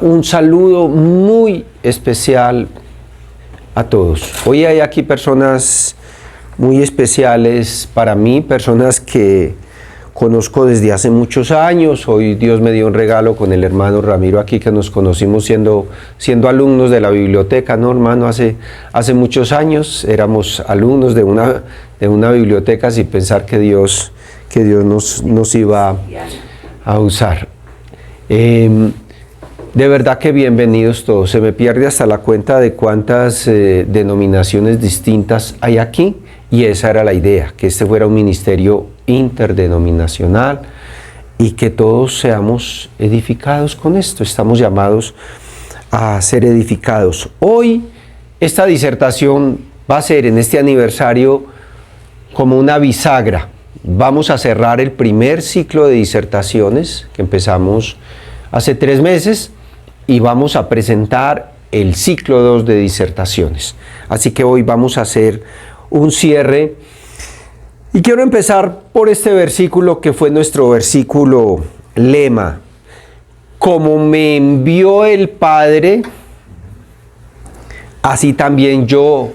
Un saludo muy especial a todos. Hoy hay aquí personas muy especiales para mí, personas que conozco desde hace muchos años. Hoy Dios me dio un regalo con el hermano Ramiro aquí, que nos conocimos siendo alumnos de la biblioteca, ¿no, hermano? Hace muchos años éramos alumnos de una biblioteca, sin pensar que Dios nos iba a usar. De verdad que bienvenidos todos. Se me pierde hasta la cuenta de cuántas denominaciones distintas hay aquí, y esa era la idea, que este fuera un ministerio interdenominacional y que todos seamos edificados con esto. Estamos llamados a ser edificados. Hoy esta disertación va a ser, en este aniversario, como una bisagra. Vamos a cerrar el primer ciclo de disertaciones que empezamos hace 3 meses y vamos a presentar el ciclo 2 de disertaciones. Así que hoy vamos a hacer un cierre y quiero empezar por este versículo que fue nuestro versículo lema: como me envió el Padre, así también yo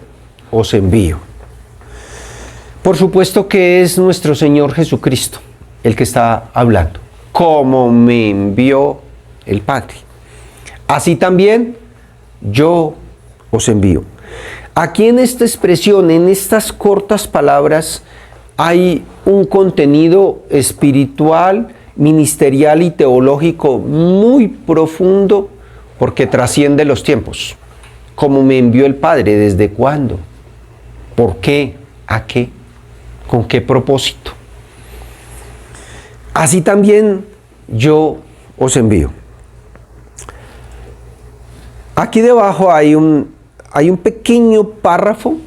os envío. Por supuesto que es nuestro Señor Jesucristo el que está hablando. Como me envió el Padre, así también yo os envío. Aquí en esta expresión, en estas cortas palabras, hay un contenido espiritual, ministerial y teológico muy profundo, porque trasciende los tiempos. Como me envió el Padre, ¿desde cuándo? ¿Por qué? ¿A qué? ¿Con qué propósito? Así también yo os envío. Aquí debajo hay un pequeño párrafo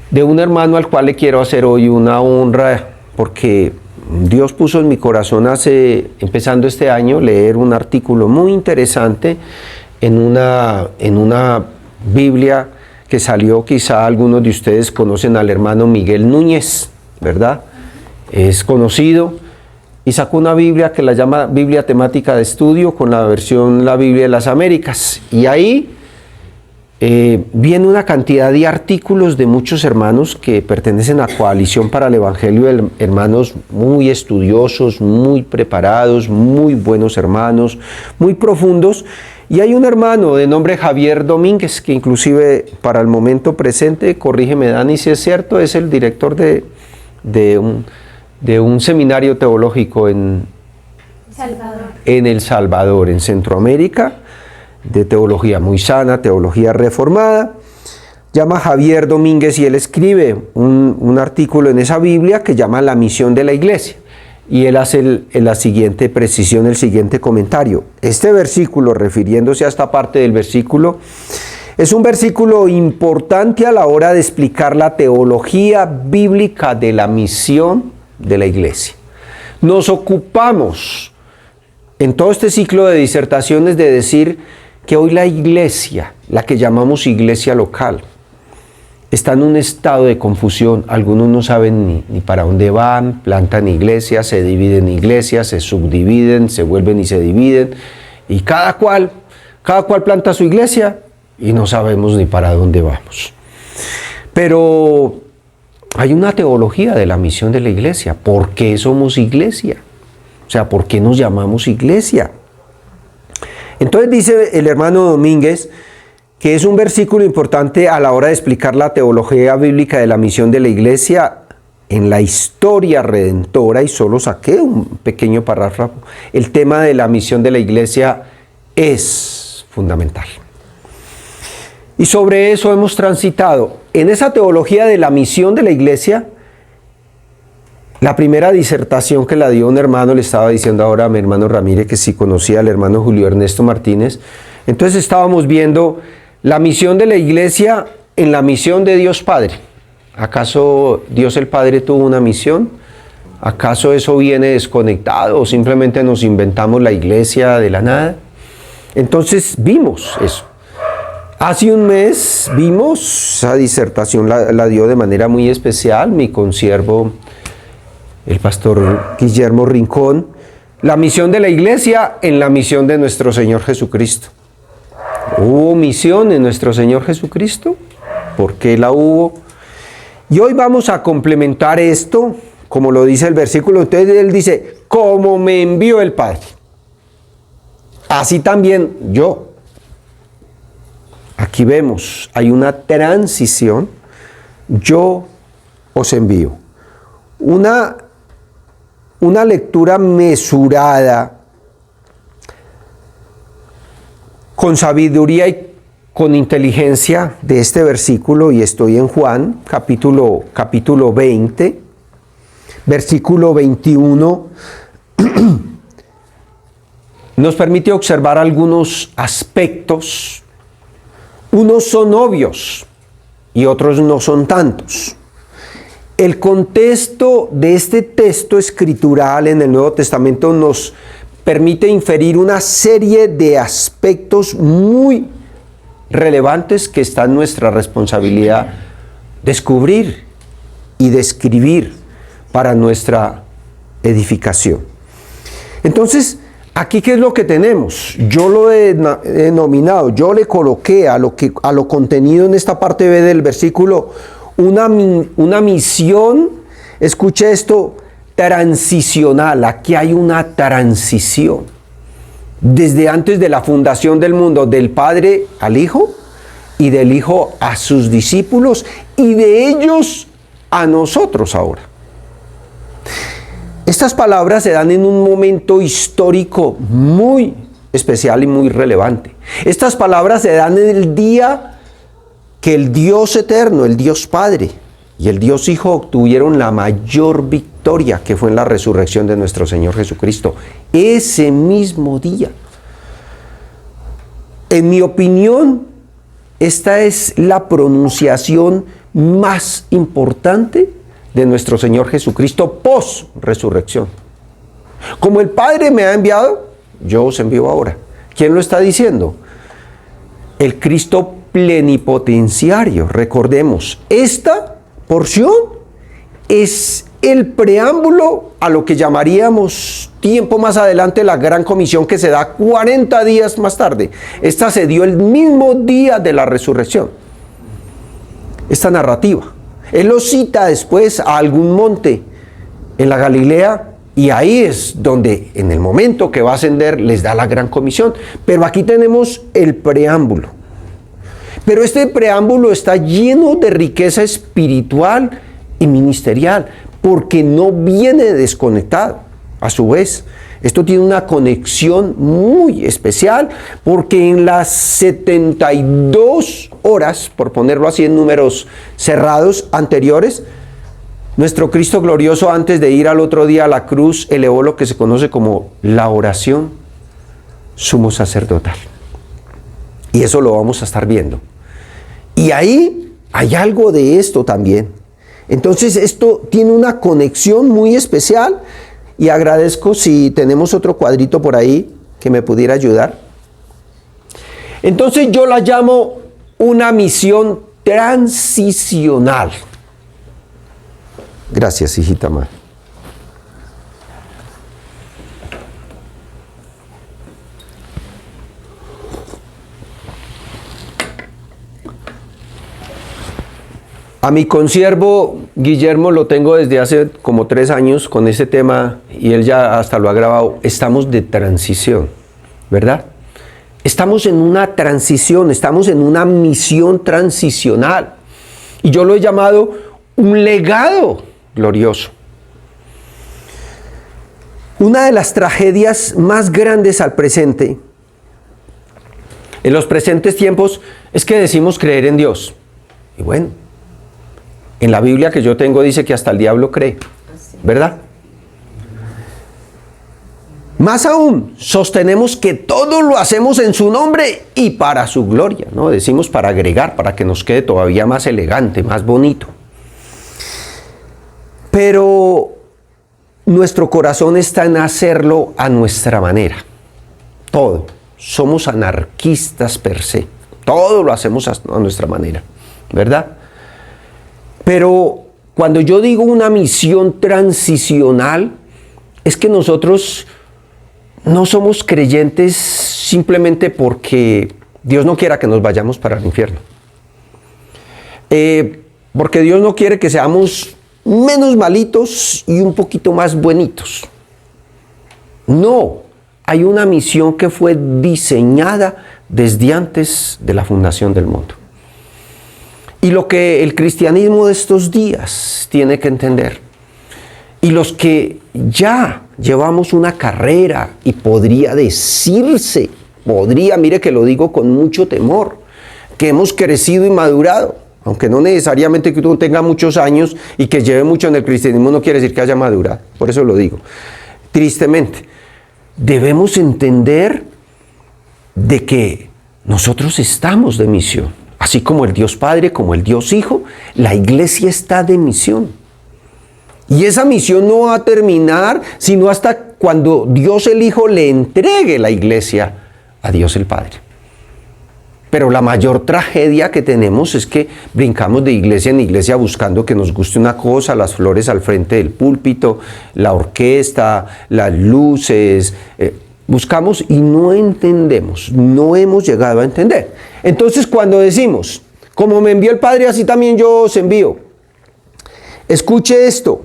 de un hermano al cual le quiero hacer hoy una honra, porque Dios puso en mi corazón empezando este año, leer un artículo muy interesante en una Biblia que salió. Quizá algunos de ustedes conocen al hermano Miguel Núñez, ¿verdad? Es conocido, y sacó una Biblia que la llama Biblia Temática de Estudio, con la versión La Biblia de las Américas, y ahí viene una cantidad de artículos de muchos hermanos que pertenecen a Coalición para el Evangelio, hermanos muy estudiosos, muy preparados, muy buenos hermanos, muy profundos. Y hay un hermano de nombre Javier Domínguez, que inclusive para el momento presente, corrígeme Dani si es cierto, es el director de un seminario teológico en El Salvador, en Centroamérica, de teología muy sana, teología reformada. Llama Javier Domínguez y él escribe un artículo en esa Biblia que llama La misión de la iglesia. Y él hace la siguiente precisión, el siguiente comentario. Este versículo, refiriéndose a esta parte del versículo, es un versículo importante a la hora de explicar la teología bíblica de la misión de la iglesia. Nos ocupamos en todo este ciclo de disertaciones de decir que hoy la iglesia, la que llamamos iglesia local, está en un estado de confusión. Algunos no saben ni para dónde van, plantan iglesias, se dividen iglesias, se subdividen, se vuelven y se dividen, y cada cual planta su iglesia y no sabemos ni para dónde vamos. Pero hay una teología de la misión de la iglesia. ¿Por qué somos iglesia? O sea, ¿por qué nos llamamos iglesia? Entonces dice el hermano Domínguez que es un versículo importante a la hora de explicar la teología bíblica de la misión de la iglesia en la historia redentora, y solo saqué un pequeño párrafo. El tema de la misión de la iglesia es fundamental. Y sobre eso hemos transitado. En esa teología de la misión de la iglesia, la primera disertación que la dio un hermano, le estaba diciendo ahora a mi hermano Ramírez, que sí conocía al hermano Julio Ernesto Martínez. Entonces estábamos viendo la misión de la iglesia en la misión de Dios Padre. ¿Acaso Dios el Padre tuvo una misión? ¿Acaso eso viene desconectado o simplemente nos inventamos la iglesia de la nada? Entonces vimos eso. Hace un mes vimos esa disertación, la dio de manera muy especial mi consiervo, el pastor Guillermo Rincón, la misión de la iglesia en la misión de nuestro Señor Jesucristo. ¿Hubo misión en nuestro Señor Jesucristo? ¿Por qué la hubo? Y hoy vamos a complementar esto, como lo dice el versículo. Entonces él dice, como me envió el Padre, así también yo. Aquí vemos, hay una transición. Yo os envío. Una lectura mesurada, con sabiduría y con inteligencia de este versículo, y estoy en Juan, capítulo 20, versículo 21, nos permite observar algunos aspectos. Unos son obvios y otros no son tantos. El contexto de este texto escritural en el Nuevo Testamento nos permite inferir una serie de aspectos muy relevantes que está en nuestra responsabilidad descubrir y describir para nuestra edificación. Entonces, aquí, ¿qué es lo que tenemos? Yo lo he denominado, yo le coloqué a lo contenido en esta parte B del versículo una misión, escuche esto, transicional. Aquí hay una transición. Desde antes de la fundación del mundo, del Padre al Hijo, y del Hijo a sus discípulos, y de ellos a nosotros ahora. Estas palabras se dan en un momento histórico muy especial y muy relevante. Estas palabras se dan en el día que el Dios eterno, el Dios Padre y el Dios Hijo obtuvieron la mayor victoria, que fue en la resurrección de nuestro Señor Jesucristo. Ese mismo día. En mi opinión, esta es la pronunciación más importante de nuestro Señor Jesucristo post-resurrección. Como el Padre me ha enviado, yo os envío ahora. ¿Quién lo está diciendo? El Cristo plenipotenciario. Recordemos, esta porción es el preámbulo a lo que llamaríamos tiempo más adelante la Gran Comisión, que se da 40 días más tarde. Esta se dio el mismo día de la resurrección. Esta narrativa. Él lo cita después a algún monte en la Galilea, y ahí es donde, en el momento que va a ascender, les da la Gran Comisión. Pero aquí tenemos el preámbulo. Pero este preámbulo está lleno de riqueza espiritual y ministerial, porque no viene desconectado. A su vez, esto tiene una conexión muy especial, porque en las 72 horas, por ponerlo así en números cerrados anteriores, nuestro Cristo glorioso, antes de ir al otro día a la cruz, elevó lo que se conoce como la oración sumo sacerdotal. Y eso lo vamos a estar viendo. Y ahí hay algo de esto también. Entonces esto tiene una conexión muy especial, y agradezco si tenemos otro cuadrito por ahí que me pudiera ayudar. Entonces yo la llamo una misión transicional. Gracias, hijita Mar. A mi consiervo Guillermo lo tengo desde hace como 3 años con ese tema, y él ya hasta lo ha grabado. Estamos de transición, ¿verdad? Estamos en una transición, estamos en una misión transicional. Y yo lo he llamado un legado glorioso. Una de las tragedias más grandes al presente, en los presentes tiempos, es que decimos creer en Dios. Y bueno, en la Biblia que yo tengo dice que hasta el diablo cree, ¿verdad? Más aún, sostenemos que todo lo hacemos en su nombre y para su gloria, ¿no? Decimos para agregar, para que nos quede todavía más elegante, más bonito. Pero nuestro corazón está en hacerlo a nuestra manera. Todo. Somos anarquistas per se. Todo lo hacemos a nuestra manera, ¿verdad? Pero cuando yo digo una misión transicional, es que nosotros no somos creyentes simplemente porque Dios no quiera que nos vayamos para el infierno. Porque Dios no quiere que seamos menos malitos y un poquito más buenitos. No, hay una misión que fue diseñada desde antes de la fundación del mundo. Y lo que el cristianismo de estos días tiene que entender, y los que ya llevamos una carrera y podría decirse, mire que lo digo con mucho temor, que hemos crecido y madurado, aunque no necesariamente que uno tenga muchos años y que lleve mucho en el cristianismo no quiere decir que haya madurado, por eso lo digo. Tristemente, debemos entender de que nosotros estamos de misión, así como el Dios Padre, como el Dios Hijo, la iglesia está de misión. Y esa misión no va a terminar sino hasta cuando Dios el Hijo le entregue la iglesia a Dios el Padre. Pero la mayor tragedia que tenemos es que brincamos de iglesia en iglesia buscando que nos guste una cosa, las flores al frente del púlpito, la orquesta, las luces, buscamos y no entendemos, no hemos llegado a entender. Entonces cuando decimos, como me envió el Padre, así también yo os envío. Escuche esto,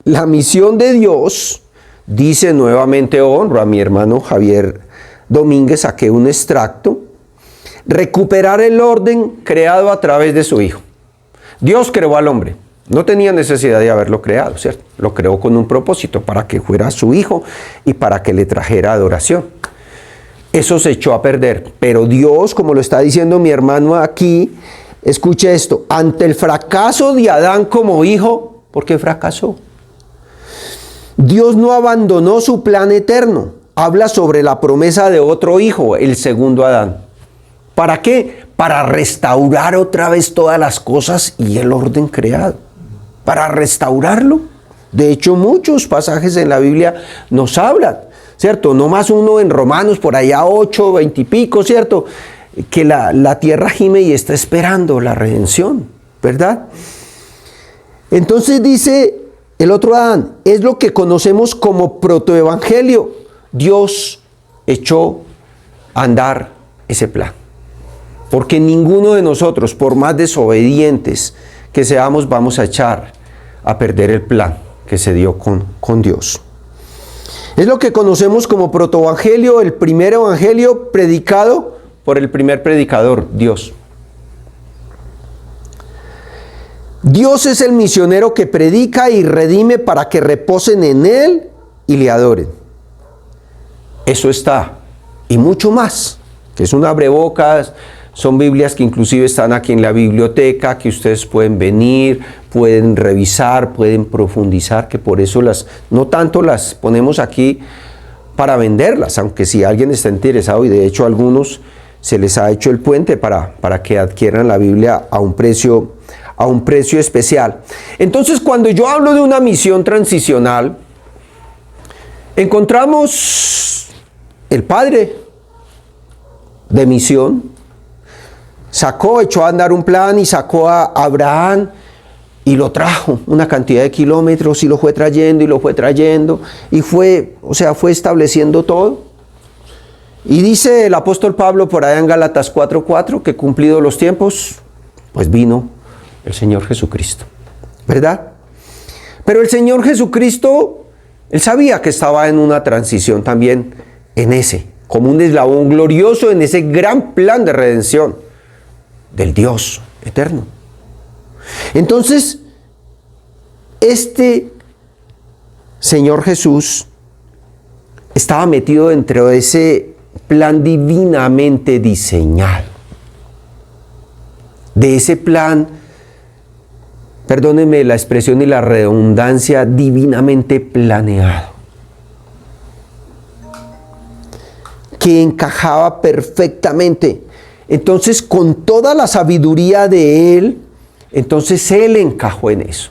la misión de Dios, dice nuevamente, honro a mi hermano Javier Domínguez, saqué un extracto, recuperar el orden creado a través de su Hijo. Dios creó al hombre, no tenía necesidad de haberlo creado, ¿cierto? Lo creó con un propósito, para que fuera su Hijo y para que le trajera adoración. Eso se echó a perder, pero Dios, como lo está diciendo mi hermano aquí, escuche esto, ante el fracaso de Adán como hijo, ¿por qué fracasó? Dios no abandonó su plan eterno, habla sobre la promesa de otro hijo, el segundo Adán. ¿Para qué? Para restaurar otra vez todas las cosas y el orden creado. Para restaurarlo. De hecho, muchos pasajes en la Biblia nos hablan, ¿cierto? No más uno en Romanos, por allá 8, 20 y pico, ¿cierto? Que la tierra gime y está esperando la redención, ¿verdad? Entonces dice el otro Adán, es lo que conocemos como protoevangelio. Dios echó a andar ese plan. Porque ninguno de nosotros, por más desobedientes que seamos, vamos a echar a perder el plan que se dio con Dios. Es lo que conocemos como protoevangelio, el primer evangelio predicado por el primer predicador, Dios. Dios es el misionero que predica y redime para que reposen en Él y le adoren. Eso está, y mucho más, que es un abrebocas. Son Biblias que inclusive están aquí en la biblioteca, que ustedes pueden venir, pueden revisar, pueden profundizar, que por eso no tanto las ponemos aquí para venderlas, aunque si alguien está interesado, y de hecho a algunos se les ha hecho el puente para que adquieran la Biblia a un precio especial. Entonces, cuando yo hablo de una misión transicional, encontramos el Padre de misión, echó a andar un plan y sacó a Abraham y lo trajo una cantidad de kilómetros y lo fue trayendo y fue estableciendo todo. Y dice el apóstol Pablo por allá en Gálatas 4:4 que cumplidos los tiempos, pues vino el Señor Jesucristo, ¿verdad? Pero el Señor Jesucristo, Él sabía que estaba en una transición también como un eslabón glorioso en ese gran plan de redención del Dios eterno. Entonces, este Señor Jesús estaba metido dentro de ese plan divinamente diseñado. De ese plan, perdónenme la expresión y la redundancia, divinamente planeado. Que encajaba perfectamente. Entonces, con toda la sabiduría de Él, entonces Él encajó en eso.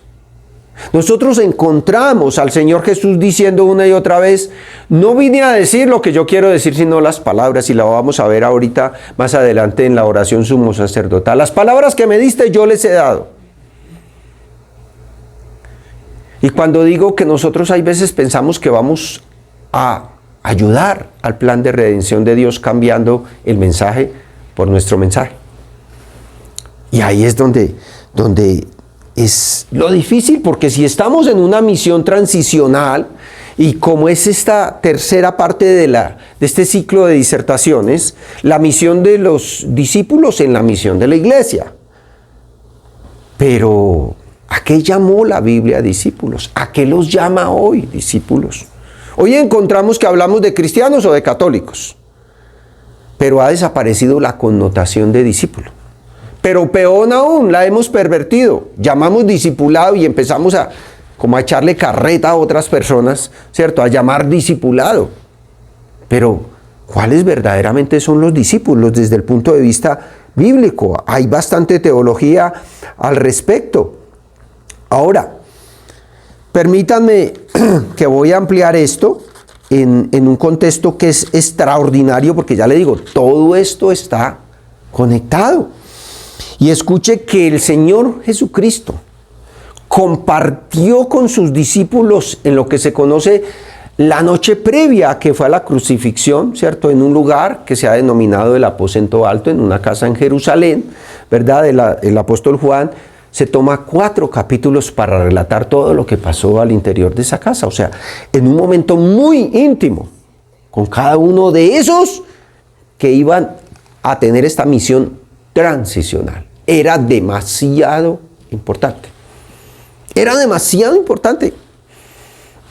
Nosotros encontramos al Señor Jesús diciendo una y otra vez, no vine a decir lo que yo quiero decir, sino las palabras, y la vamos a ver ahorita más adelante en la oración sumo sacerdotal. Las palabras que me diste yo les he dado. Y cuando digo que nosotros hay veces pensamos que vamos a ayudar al plan de redención de Dios cambiando el mensaje por nuestro mensaje. Y ahí es donde es lo difícil, porque si estamos en una misión transicional, y como es esta tercera parte de este ciclo de disertaciones, la misión de los discípulos en la misión de la iglesia. Pero, ¿a qué llamó la Biblia discípulos? ¿A qué los llama hoy discípulos? Hoy encontramos que hablamos de cristianos o de católicos, pero ha desaparecido la connotación de discípulo. Pero peor aún, la hemos pervertido. Llamamos discipulado y empezamos como a echarle carreta a otras personas, ¿cierto? A llamar discipulado. Pero, ¿cuáles verdaderamente son los discípulos desde el punto de vista bíblico? Hay bastante teología al respecto. Ahora, permítanme que voy a ampliar esto en un contexto que es extraordinario, porque ya le digo, todo esto está conectado. Y escuche que el Señor Jesucristo compartió con sus discípulos en lo que se conoce la noche previa a que fue a la crucifixión, ¿cierto? En un lugar que se ha denominado el aposento alto, en una casa en Jerusalén, ¿verdad? El apóstol Juan se toma 4 capítulos para relatar todo lo que pasó al interior de esa casa. O sea, en un momento muy íntimo, con cada uno de esos que iban a tener esta misión transicional. Era demasiado importante. Era demasiado importante.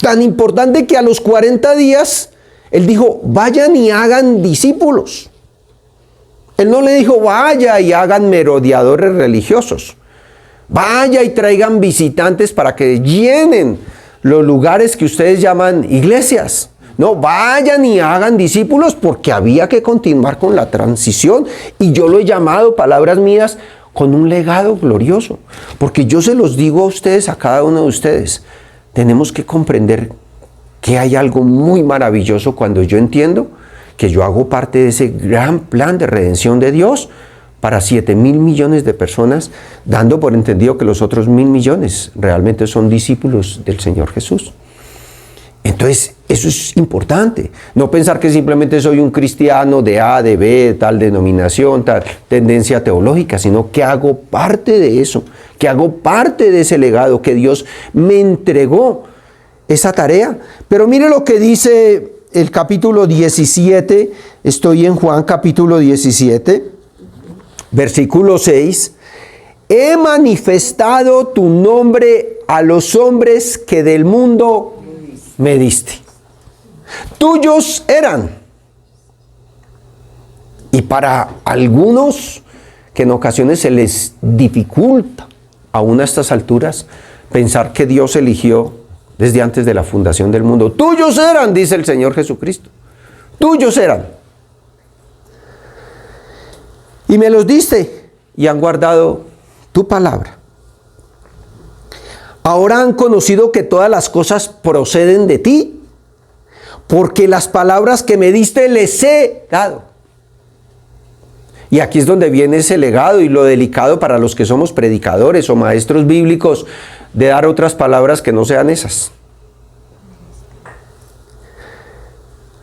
Tan importante que a los 40 días, Él dijo, vayan y hagan discípulos. Él no le dijo, vaya y hagan merodeadores religiosos. Vaya y traigan visitantes para que llenen los lugares que ustedes llaman iglesias. No, vayan y hagan discípulos, porque había que continuar con la transición. Y yo lo he llamado, palabras mías, con un legado glorioso. Porque yo se los digo a ustedes, a cada uno de ustedes. Tenemos que comprender que hay algo muy maravilloso cuando yo entiendo que yo hago parte de ese gran plan de redención de Dios para 7,000 millones de personas, dando por entendido que los otros 1,000 millones realmente son discípulos del Señor Jesús. Entonces, eso es importante. No pensar que simplemente soy un cristiano de A, de B, tal denominación, tal tendencia teológica, sino que hago parte de eso, que hago parte de ese legado, que Dios me entregó esa tarea. Pero mire lo que dice el capítulo 17, estoy en Juan capítulo 17, versículo 6. He manifestado tu nombre a los hombres que del mundo me diste. Tuyos eran. Y para algunos que en ocasiones se les dificulta, aún a estas alturas, pensar que Dios eligió desde antes de la fundación del mundo. Tuyos eran, dice el Señor Jesucristo. Tuyos eran. Y me los diste y han guardado tu palabra. Ahora han conocido que todas las cosas proceden de ti, porque las palabras que me diste les he dado. Y aquí es donde viene ese legado y lo delicado para los que somos predicadores o maestros bíblicos, de dar otras palabras que no sean esas.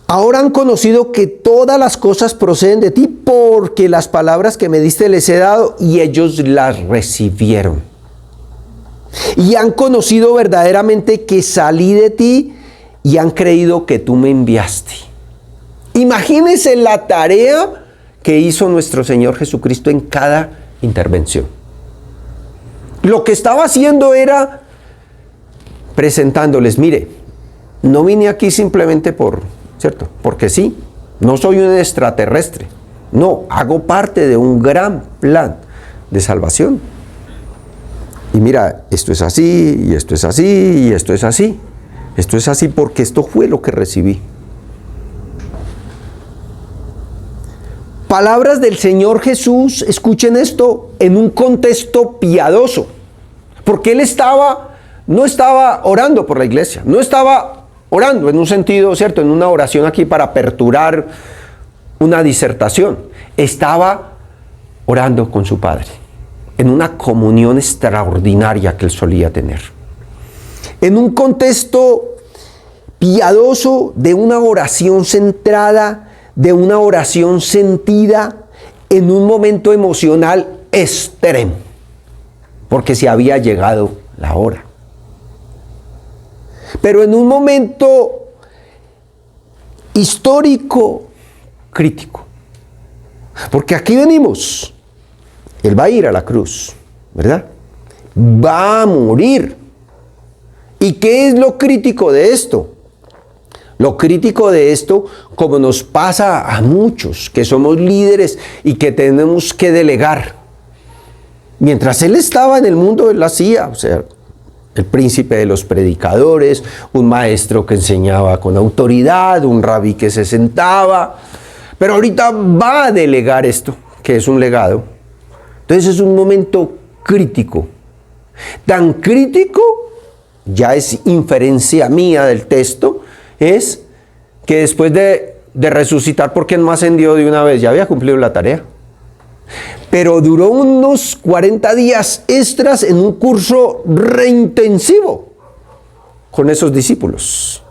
Ahora han conocido que todas las cosas proceden de ti, porque las palabras que me diste les he dado y ellos las recibieron. Y han conocido verdaderamente que salí de ti y han creído que tú me enviaste. Imagínense la tarea que hizo nuestro Señor Jesucristo en cada intervención. Lo que estaba haciendo era presentándoles, mire, no vine aquí simplemente ¿cierto? Porque sí, no soy un extraterrestre. No, hago parte de un gran plan de salvación. Y mira, esto es así, y esto es así, y esto es así. Esto es así porque esto fue lo que recibí. Palabras del Señor Jesús, escuchen esto, en un contexto piadoso. Porque Él no estaba orando por la iglesia, no estaba orando en un sentido, ¿cierto? En una oración aquí para aperturar una disertación. Estaba orando con su Padre, en una comunión extraordinaria que Él solía tener. En un contexto piadoso, de una oración centrada, de una oración sentida en un momento emocional extremo, porque se había llegado la hora. Pero en un momento histórico crítico, porque aquí venimos, Él va a ir a la cruz, ¿verdad? Va a morir. ¿Y qué es lo crítico de esto? Lo crítico de esto, como nos pasa a muchos que somos líderes y que tenemos que delegar. Mientras Él estaba en el mundo, Él hacía, o sea, el príncipe de los predicadores, un maestro que enseñaba con autoridad, un rabí que se sentaba. Pero ahorita va a delegar esto, que es un legado. Entonces es un momento crítico. Tan crítico, ya es inferencia mía del texto, es que después de resucitar, porque no ascendió de una vez, ya había cumplido la tarea. Pero duró unos 40 días extras en un curso reintensivo con esos discípulos.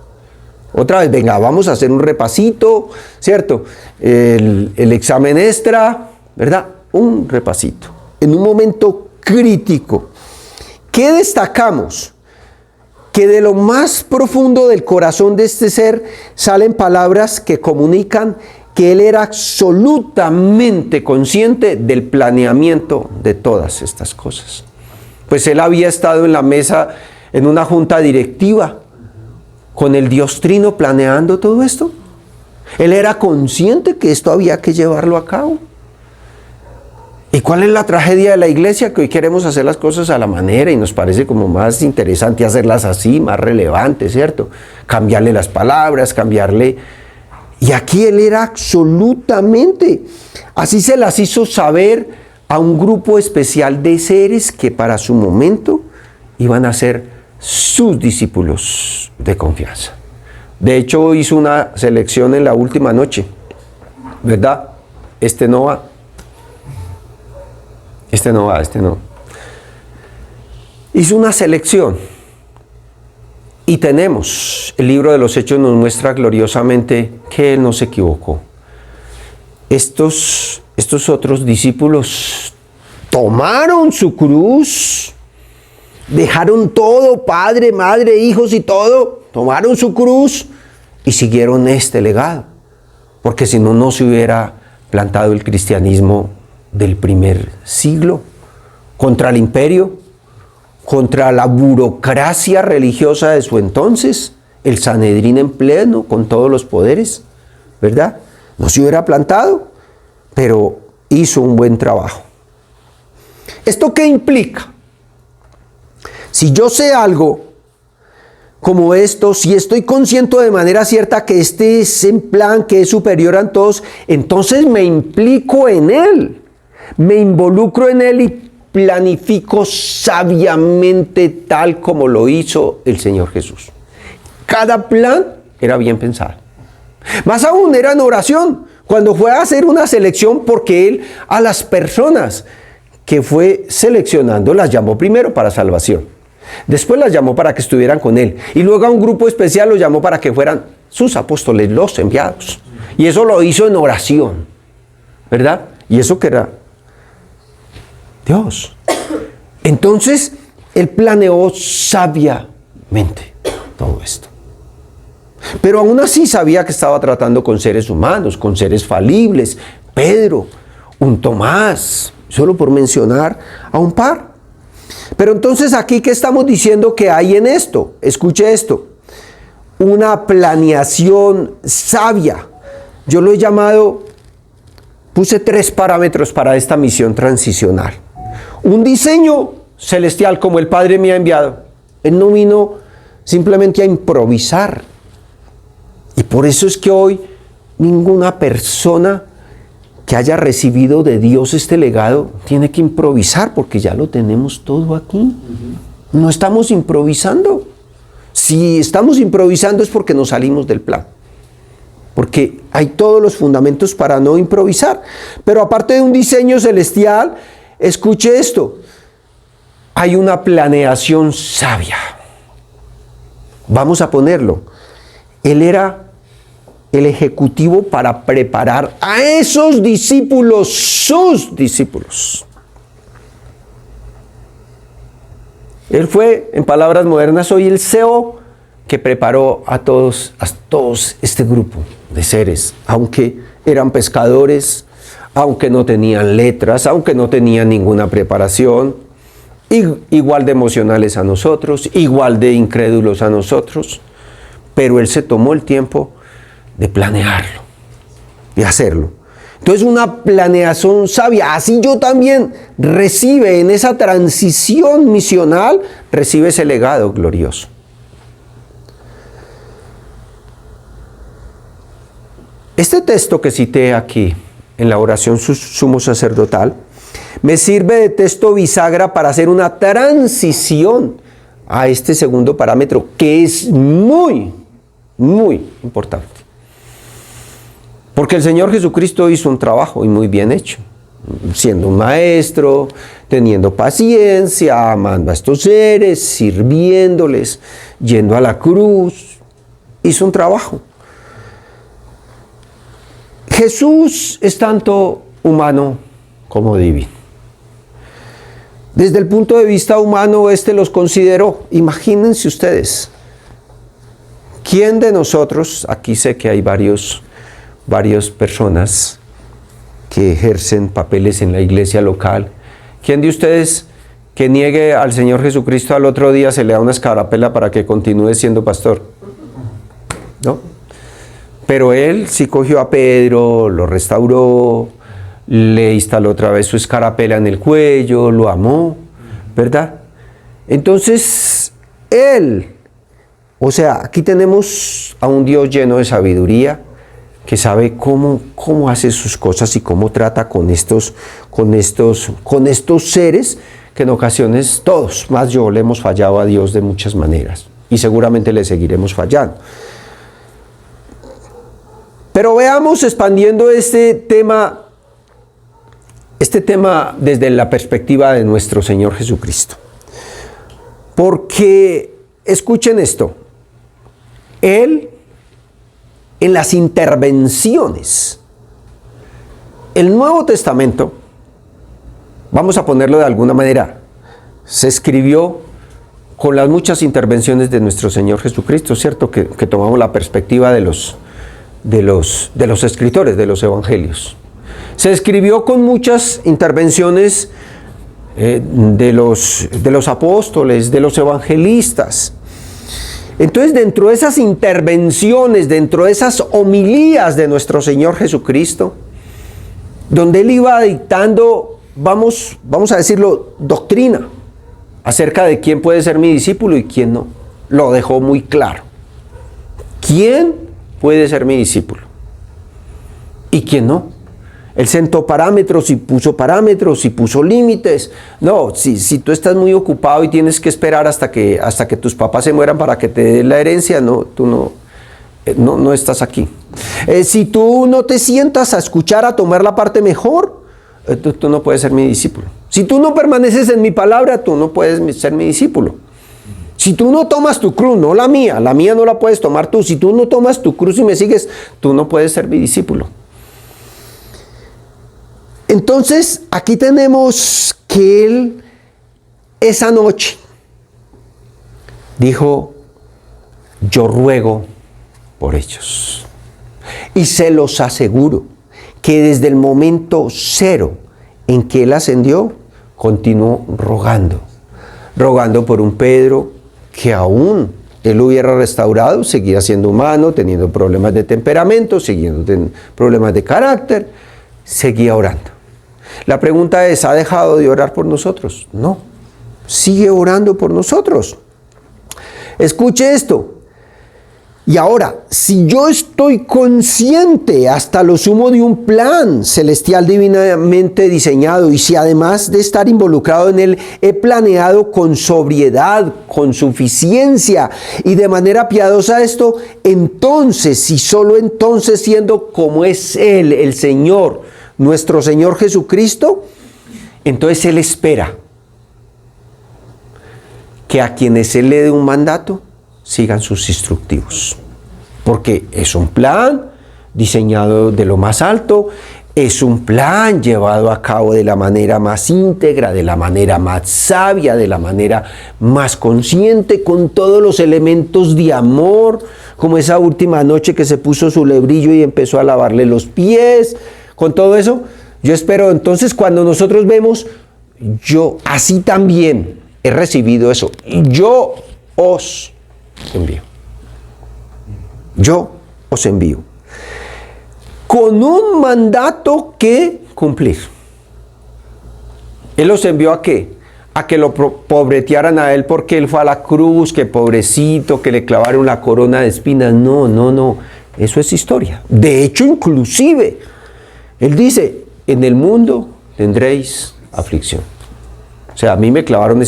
Otra vez, venga, vamos a hacer un repasito, ¿cierto? El examen extra, ¿verdad? Un repasito. En un momento crítico. ¿Qué destacamos? Que de lo más profundo del corazón de este ser salen palabras que comunican que Él era absolutamente consciente del planeamiento de todas estas cosas. Pues Él había estado en la mesa, en una junta directiva, con el Dios Trino planeando todo esto. Él era consciente que esto había que llevarlo a cabo. ¿Y cuál es la tragedia de la iglesia? Que hoy queremos hacer las cosas a la manera y nos parece como más interesante hacerlas así, más relevantes, ¿cierto? Cambiarle las palabras, cambiarle... Y aquí Él era absolutamente, así se las hizo saber a un grupo especial de seres que para su momento iban a ser sus discípulos de confianza. De hecho, hizo una selección en la última noche, ¿verdad? Este no va. Este no. Hizo una selección. Y tenemos, el libro de los Hechos nos muestra gloriosamente que Él no se equivocó. Estos otros discípulos tomaron su cruz, dejaron todo, padre, madre, hijos y todo, tomaron su cruz y siguieron este legado. Porque si no, no se hubiera plantado el cristianismo del primer siglo contra el imperio, contra la burocracia religiosa de su entonces, el Sanedrín en pleno, con todos los poderes, ¿verdad? No se hubiera plantado, pero hizo un buen trabajo. ¿Esto qué implica? Si yo sé algo como esto, si estoy consciente de manera cierta que este es en plan, que es superior a todos, entonces me implico en Él, me involucro en Él y planifico sabiamente tal como lo hizo el Señor Jesús. Cada plan era bien pensado. Más aún era en oración, cuando fue a hacer una selección, porque Él a las personas que fue seleccionando las llamó primero para salvación. Después las llamó para que estuvieran con Él. Y luego a un grupo especial los llamó para que fueran sus apóstoles, los enviados. Y eso lo hizo en oración, ¿verdad? Y eso que era Dios. Entonces, Él planeó sabiamente todo esto. Pero aún así sabía que estaba tratando con seres humanos, con seres falibles. Pedro, un Tomás, solo por mencionar a un par. Pero entonces aquí, ¿qué estamos diciendo que hay en esto? Escuche esto. Una planeación sabia. Yo lo he llamado, puse 3 parámetros para esta misión transicional. Un diseño celestial como el Padre me ha enviado. Él no vino simplemente a improvisar. Y por eso es que hoy ninguna persona que haya recibido de Dios este legado tiene que improvisar, porque ya lo tenemos todo aquí. No estamos improvisando. Si estamos improvisando es porque nos salimos del plan. Porque hay todos los fundamentos para no improvisar. Pero aparte de un diseño celestial, escuche esto, hay una planeación sabia. Vamos a ponerlo Él era el ejecutivo para preparar a esos discípulos, sus discípulos. Él fue, en palabras modernas, hoy el CEO que preparó a todos este grupo de seres, aunque eran pescadores, aunque no tenían letras, aunque no tenían ninguna preparación, igual de emocionales a nosotros, igual de incrédulos a nosotros, pero Él se tomó el tiempo de planearlo, de hacerlo. Entonces, una planeación sabia. Así yo también recibe en esa transición misional, recibe ese legado glorioso. Este texto que cité aquí en la oración sumo sacerdotal me sirve de texto bisagra para hacer una transición a este segundo parámetro, que es muy, muy importante. Porque el Señor Jesucristo hizo un trabajo y muy bien hecho, siendo un maestro, teniendo paciencia, amando a estos seres, sirviéndoles, yendo a la cruz, hizo un trabajo. Jesús es tanto humano como divino. Desde el punto de vista humano, los consideró. Imagínense ustedes, ¿quién de nosotros, aquí sé que hay varias personas que ejercen papeles en la iglesia local, ¿quién de ustedes que niegue al Señor Jesucristo al otro día se le da una escarapela para que continúe siendo pastor? ¿No? Pero Él sí cogió a Pedro, lo restauró, le instaló otra vez su escarapela en el cuello, lo amó, ¿verdad? Entonces, aquí tenemos a un Dios lleno de sabiduría, que sabe cómo hace sus cosas y cómo trata con estos seres que en ocasiones todos, más yo, le hemos fallado a Dios de muchas maneras y seguramente le seguiremos fallando. Pero veamos, expandiendo este tema desde la perspectiva de nuestro Señor Jesucristo. Porque, escuchen esto, Él, en las intervenciones, el Nuevo Testamento, vamos a ponerlo de alguna manera, se escribió con las muchas intervenciones de nuestro Señor Jesucristo, ¿cierto? Que tomamos la perspectiva de los escritores de los evangelios. Se escribió con muchas intervenciones de los apóstoles, de los evangelistas. Entonces, dentro de esas intervenciones, dentro de esas homilías de nuestro Señor Jesucristo, donde Él iba dictando, vamos a decirlo, doctrina acerca de quién puede ser mi discípulo y quién no, lo dejó muy claro. ¿Quién puede ser mi discípulo y quién no? Él sentó parámetros y puso límites. No, si tú estás muy ocupado y tienes que esperar hasta que tus papás se mueran para que te den la herencia, no, tú no estás aquí. Si tú no te sientas a escuchar, a tomar la parte mejor, tú no puedes ser mi discípulo. Si tú no permaneces en mi palabra, tú no puedes ser mi discípulo. Si tú no tomas tu cruz, no la mía no la puedes tomar tú. Si tú no tomas tu cruz y me sigues, tú no puedes ser mi discípulo. Entonces, aquí tenemos que Él, esa noche, dijo, yo ruego por ellos. Y se los aseguro que desde el momento cero en que Él ascendió, continuó rogando por un Pedro que aún Él hubiera restaurado, seguía siendo humano, teniendo problemas de temperamento, teniendo problemas de carácter, seguía orando. La pregunta es, ¿ha dejado de orar por nosotros? No, sigue orando por nosotros. Escuche esto. Y ahora, si yo estoy consciente hasta lo sumo de un plan celestial divinamente diseñado, y si además de estar involucrado en él, he planeado con sobriedad, con suficiencia y de manera piadosa esto, entonces, y solo entonces, siendo como es Él, el Señor, nuestro Señor Jesucristo, entonces Él espera que a quienes Él le dé un mandato, sigan sus instructivos. porque es un plan diseñado de lo más alto, es un plan llevado a cabo de la manera más íntegra, de la manera más sabia, de la manera más consciente, con todos los elementos de amor, como esa última noche que se puso su lebrillo y empezó a lavarle los pies, con todo eso. Yo espero entonces cuando nosotros vemos, yo así también he recibido eso, y yo os envío. Yo os envío. Con un mandato que cumplir. Él los envió ¿a qué? A que lo pobretearan a él porque él fue a la cruz, que pobrecito, que le clavaron la corona de espinas. No, no, no. Eso es historia. De hecho, inclusive, él dice, en el mundo tendréis aflicción. O sea, a mí me clavaron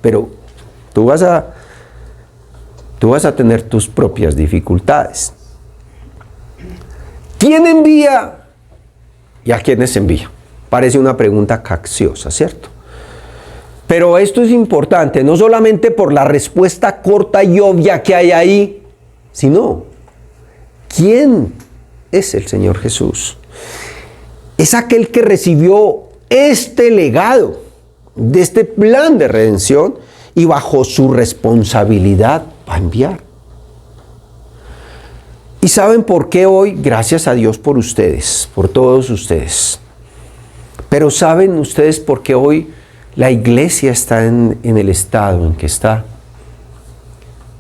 pero tú vas a tener tus propias dificultades. ¿Quién envía y a quiénes envía? Parece una pregunta capciosa, ¿cierto? Pero esto es importante, no solamente por la respuesta corta y obvia que hay ahí, sino, ¿quién es el Señor Jesús? Es aquel que recibió este legado de este plan de redención y bajo su responsabilidad va a enviar. ¿Y saben por qué hoy? Gracias a Dios por ustedes, por todos ustedes. Pero ¿saben ustedes por qué hoy la iglesia está en el estado en que está?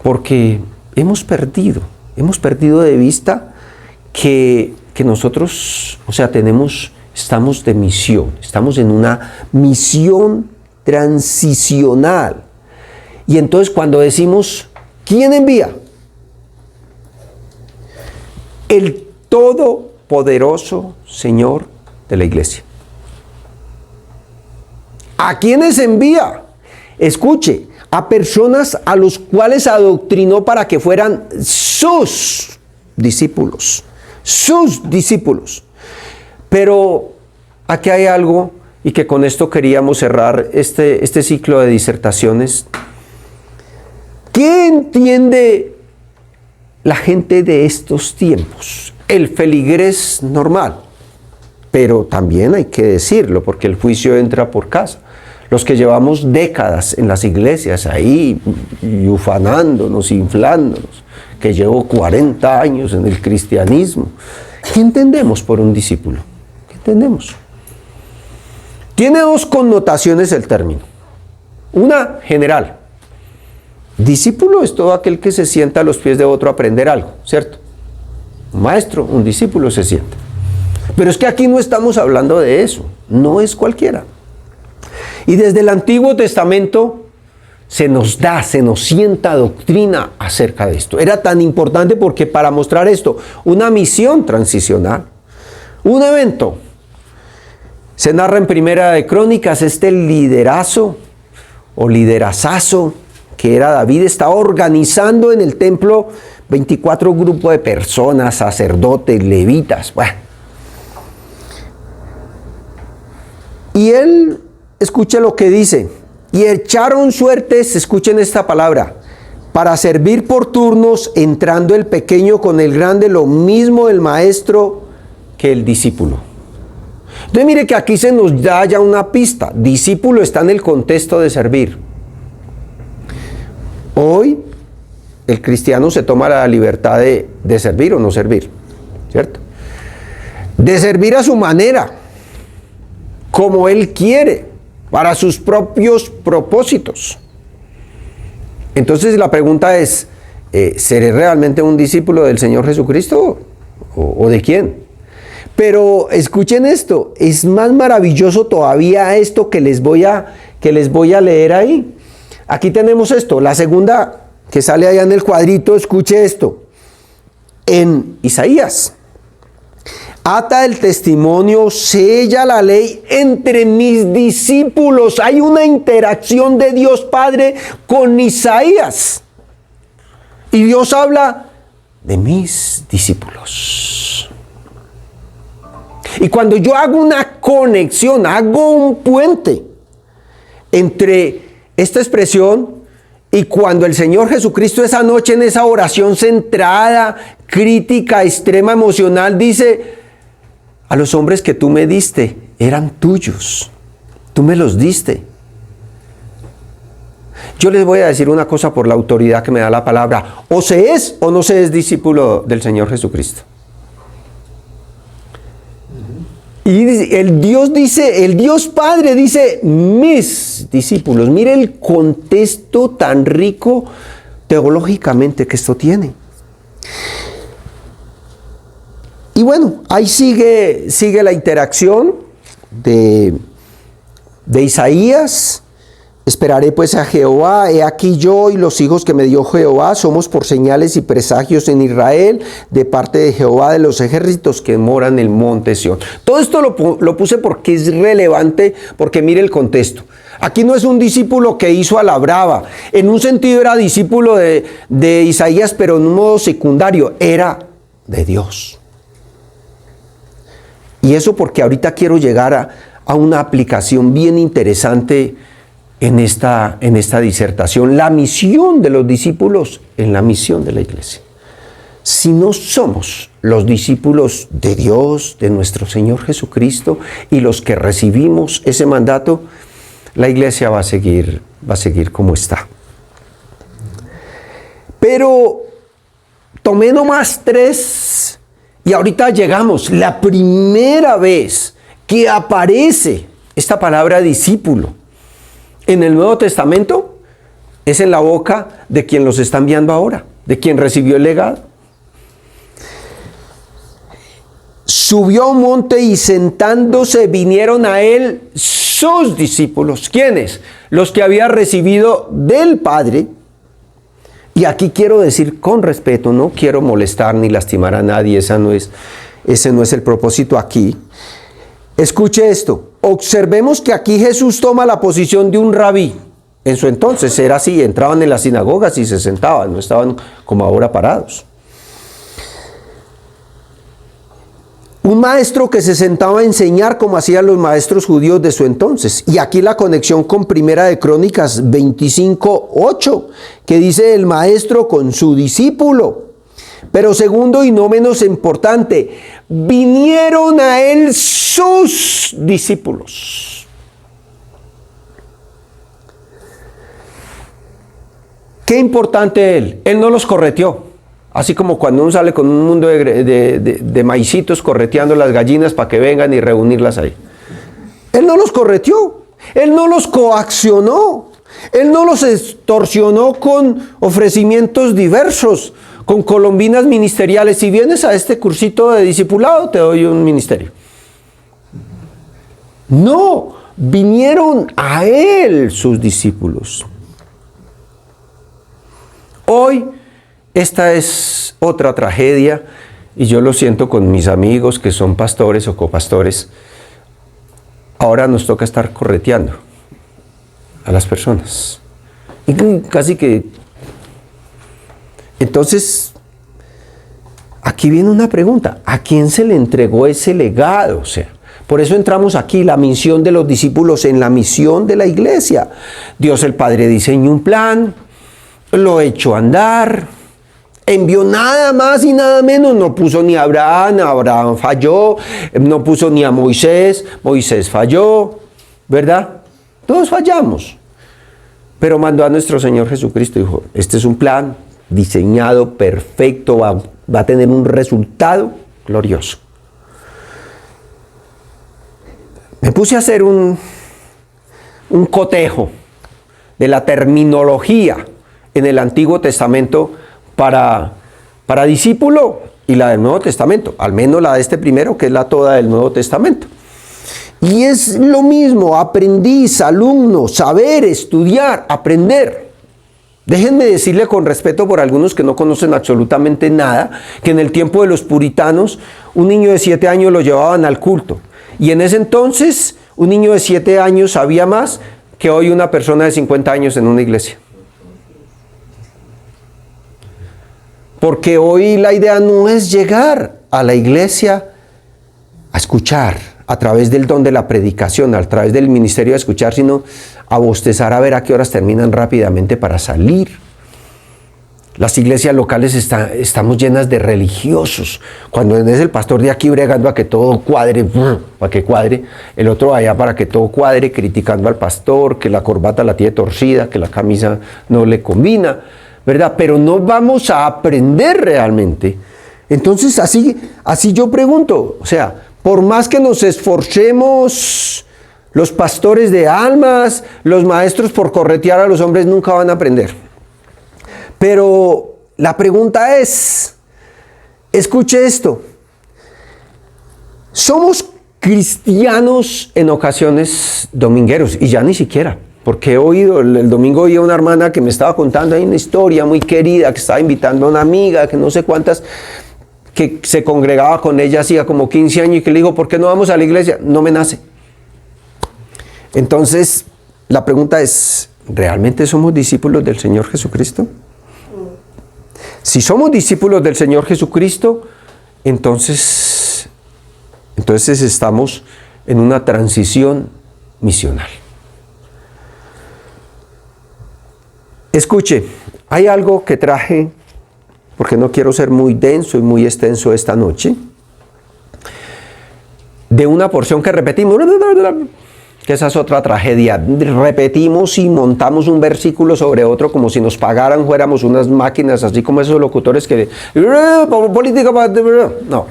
Porque hemos perdido de vista que nosotros, o sea, estamos de misión, estamos en una misión transicional. Y entonces cuando decimos, ¿quién envía? El todopoderoso Señor de la iglesia. ¿A quiénes envía? Escuche, a personas a los cuales adoctrinó para que fueran sus discípulos. Sus discípulos. Pero aquí hay algo, y que con esto queríamos cerrar este ciclo de disertaciones. ¿Qué entiende la gente de estos tiempos? El feligrés normal, pero también hay que decirlo porque el juicio entra por casa. Los que llevamos décadas en las iglesias ahí ufanándonos, inflándonos, que llevo 40 años en el cristianismo. ¿Qué entendemos por un discípulo? ¿Qué entendemos? Tiene dos connotaciones el término. Una general. Discípulo es todo aquel que se sienta a los pies de otro a aprender algo, ¿cierto? Un maestro, un discípulo se sienta. Pero es que aquí no estamos hablando de eso, no es cualquiera. Y desde el Antiguo Testamento se nos sienta doctrina acerca de esto. Era tan importante porque para mostrar esto, una misión transicional, un evento. Se narra en Primera de Crónicas este liderazo o liderazazo que era David, estaba organizando en el templo 24 grupos de personas, sacerdotes, levitas. Bueno. Y él, escuche lo que dice, y echaron suertes, escuchen esta palabra, para servir por turnos, entrando el pequeño con el grande, lo mismo el maestro que el discípulo. Entonces mire que aquí se nos da ya una pista, discípulo está en el contexto de servir. Hoy el cristiano se toma la libertad de servir o no servir, ¿cierto? De servir a su manera, como él quiere, para sus propios propósitos. Entonces la pregunta es, ¿seré realmente un discípulo del Señor Jesucristo o de quién? Pero escuchen esto, es más maravilloso todavía esto que les voy a leer ahí. Aquí tenemos esto, la segunda que sale allá en el cuadrito, escuche esto. En Isaías, ata el testimonio, sella la ley entre mis discípulos. Hay una interacción de Dios Padre con Isaías. Y Dios habla de mis discípulos. Y cuando yo hago una conexión, hago un puente entre esta expresión Y cuando el Señor Jesucristo esa noche en esa oración centrada, crítica, extrema, emocional, dice, a los hombres que tú me diste eran tuyos, tú me los diste. Yo les voy a decir una cosa por la autoridad que me da la palabra, o se es o no se es discípulo del Señor Jesucristo. Y el Dios Padre dice, mis discípulos. Mire el contexto tan rico teológicamente que esto tiene. Y bueno, ahí sigue la interacción de Isaías. Esperaré pues a Jehová, he aquí yo y los hijos que me dio Jehová, somos por señales y presagios en Israel, de parte de Jehová de los ejércitos que moran en el monte Sión. Todo esto lo puse porque es relevante, porque mire el contexto. Aquí no es un discípulo que hizo a la brava, en un sentido era discípulo de Isaías, pero en un modo secundario, era de Dios. Y eso porque ahorita quiero llegar a una aplicación bien interesante en esta disertación, la misión de los discípulos en la misión de la iglesia. Si no somos los discípulos de Dios, de nuestro Señor Jesucristo, y los que recibimos ese mandato, la iglesia va a seguir como está. Pero tomé nomás 3, y ahorita llegamos, la primera vez que aparece esta palabra discípulo en el Nuevo Testamento es en la boca de quien los está enviando ahora, de quien recibió el legado. Subió a un monte y sentándose vinieron a él sus discípulos. ¿Quiénes? Los que había recibido del Padre. Y aquí quiero decir con respeto, no quiero molestar ni lastimar a nadie, ese no es el propósito aquí. Escuche esto. Observemos que aquí Jesús toma la posición de un rabí. En su entonces era así, entraban en las sinagogas y se sentaban, no estaban como ahora parados. Un maestro que se sentaba a enseñar como hacían los maestros judíos de su entonces. Y aquí la conexión con Primera de Crónicas 25:8, que dice el maestro con su discípulo. Pero segundo y no menos importante, vinieron a él sus discípulos. Qué importante él no los correteó. Así como cuando uno sale con un mundo de maicitos correteando las gallinas para que vengan y reunirlas ahí. Él no los correteó, él no los coaccionó, él no los extorsionó con ofrecimientos diversos, con colombinas ministeriales. Si vienes a este cursito de discipulado, te doy un ministerio. No, vinieron a él sus discípulos. Hoy, esta es otra tragedia, y yo lo siento con mis amigos que son pastores o copastores. Ahora nos toca estar correteando a las personas. Y casi que... Entonces, aquí viene una pregunta. ¿A quién se le entregó ese legado? O sea, por eso entramos aquí, la misión de los discípulos en la misión de la iglesia. Dios el Padre diseñó un plan, lo echó a andar, envió nada más y nada menos, no puso ni a Abraham falló, no puso ni a Moisés falló, ¿verdad? Todos fallamos. Pero mandó a nuestro Señor Jesucristo y dijo, este es un plan diseñado, perfecto, va a tener un resultado glorioso. Me puse a hacer un cotejo de la terminología en el Antiguo Testamento para discípulo y la del Nuevo Testamento, al menos la de este primero, que es la toda del Nuevo Testamento. Y es lo mismo, aprendiz, alumno, saber, estudiar, aprender. Déjenme decirle con respeto por algunos que no conocen absolutamente nada, que en el tiempo de los puritanos, un niño de 7 años lo llevaban al culto. Y en ese entonces, un niño de 7 años sabía más que hoy una persona de 50 años en una iglesia. Porque hoy la idea no es llegar a la iglesia a escuchar, a través del don de la predicación, a través del ministerio de escuchar, sino a bostezar a ver a qué horas terminan rápidamente para salir. Las iglesias locales estamos llenas de religiosos. Cuando es el pastor de aquí bregando a que todo cuadre, para que cuadre, el otro allá para que todo cuadre, criticando al pastor, que la corbata la tiene torcida, que la camisa no le combina, ¿verdad? Pero no vamos a aprender realmente. Entonces, así yo pregunto, o sea, por más que nos esforcemos, los pastores de almas, los maestros por corretear a los hombres nunca van a aprender. Pero la pregunta es, escuche esto, somos cristianos en ocasiones domingueros, y ya ni siquiera, porque he oído, el domingo oí a una hermana que me estaba contando ahí una historia muy querida, que estaba invitando a una amiga, que no sé cuántas, que se congregaba con ella hacía como 15 años y que le dijo, ¿por qué no vamos a la iglesia? No me nace. Entonces, la pregunta es, ¿realmente somos discípulos del Señor Jesucristo? Si somos discípulos del Señor Jesucristo, entonces estamos en una transición misional. Escuche, hay algo que traje, porque no quiero ser muy denso y muy extenso esta noche, de una porción que repetimos, que esa es otra tragedia. Repetimos y montamos un versículo sobre otro como si nos pagaran, fuéramos unas máquinas, así como esos locutores que... política... No.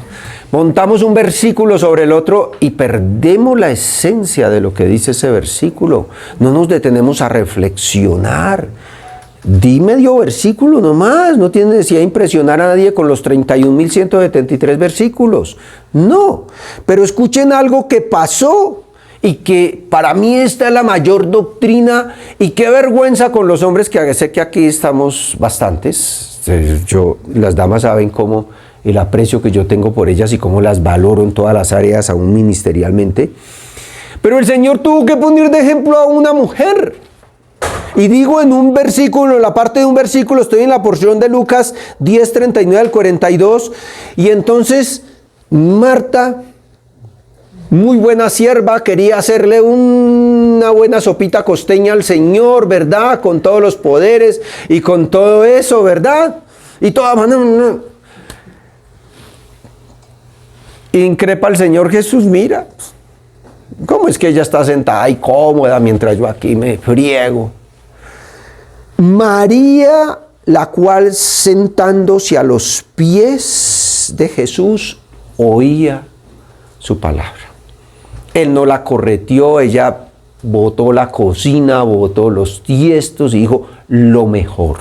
Montamos un versículo sobre el otro y perdemos la esencia de lo que dice ese versículo. No nos detenemos a reflexionar. Di medio versículo nomás. No tienes necesidad de impresionar a nadie con los 31.173 versículos. No. Pero escuchen algo que pasó. Y que para mí esta es la mayor doctrina, y qué vergüenza con los hombres, que sé que aquí estamos bastantes. Las damas saben cómo el aprecio que yo tengo por ellas y cómo las valoro en todas las áreas, aún ministerialmente. Pero el Señor tuvo que poner de ejemplo a una mujer. Y digo en un versículo, en la parte de un versículo, estoy en la porción de Lucas 10, 39 al 42, y entonces Marta, muy buena sierva, quería hacerle una buena sopita costeña al Señor, ¿verdad? Con todos los poderes y con todo eso, ¿verdad? Y toda manera. Increpa al Señor Jesús, mira, ¿cómo es que ella está sentada ahí cómoda mientras yo aquí me friego? María, la cual sentándose a los pies de Jesús, oía su palabra. Él no la correteó, ella botó la cocina, botó los tiestos y dijo lo mejor.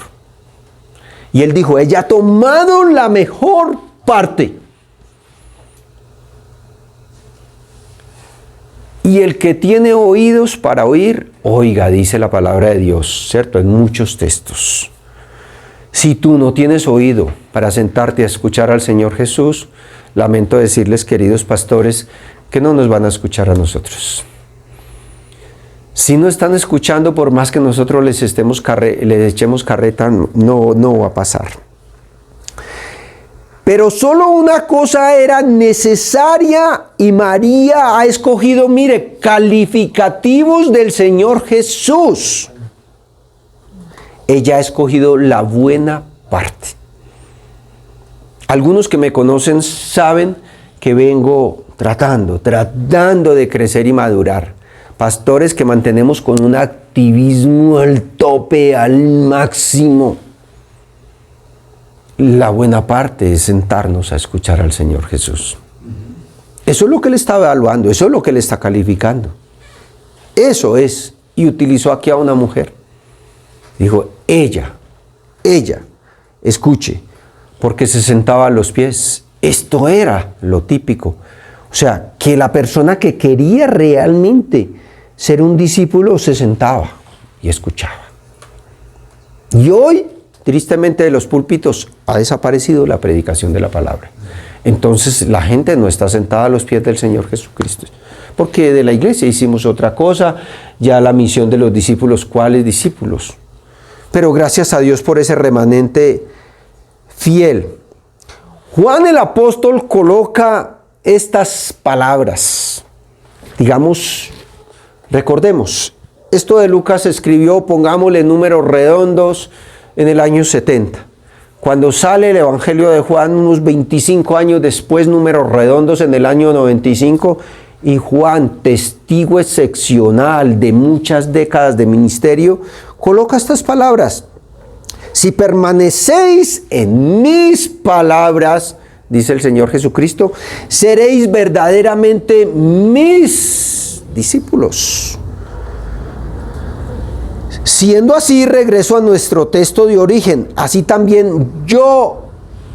Y él dijo, ella ha tomado la mejor parte. Y el que tiene oídos para oír, oiga, dice la palabra de Dios, ¿cierto? En muchos textos. Si tú no tienes oído para sentarte a escuchar al Señor Jesús, lamento decirles, queridos pastores, que no nos van a escuchar a nosotros. Si no están escuchando, por más que nosotros les echemos carreta, no va a pasar. Pero solo una cosa era necesaria y María ha escogido, mire, calificativos del Señor Jesús. Ella ha escogido la buena parte. Algunos que me conocen saben que vengo tratando de crecer y madurar. Pastores que mantenemos con un activismo al tope, al máximo. La buena parte es sentarnos a escuchar al Señor Jesús. Eso es lo que Él está evaluando, eso es lo que Él está calificando. Eso es. Y utilizó aquí a una mujer. Dijo, ella, escuche, porque se sentaba a los pies. Esto era lo típico. O sea, que la persona que quería realmente ser un discípulo se sentaba y escuchaba. Y hoy, tristemente, de los púlpitos ha desaparecido la predicación de la palabra. Entonces la gente no está sentada a los pies del Señor Jesucristo. Porque de la iglesia hicimos otra cosa, ya la misión de los discípulos, ¿cuáles discípulos? Pero gracias a Dios por ese remanente fiel. Juan el apóstol coloca estas palabras Digamos, recordemos, esto de Lucas se escribió, pongámosle números redondos, en el año 70. Cuando sale el Evangelio de Juan, unos 25 años después, números redondos, en el año 95, y Juan, testigo excepcional de muchas décadas de ministerio, coloca estas palabras: si permanecéis en mis palabras, dice el Señor Jesucristo, seréis verdaderamente mis discípulos. Siendo así, regreso a nuestro texto de origen, así también yo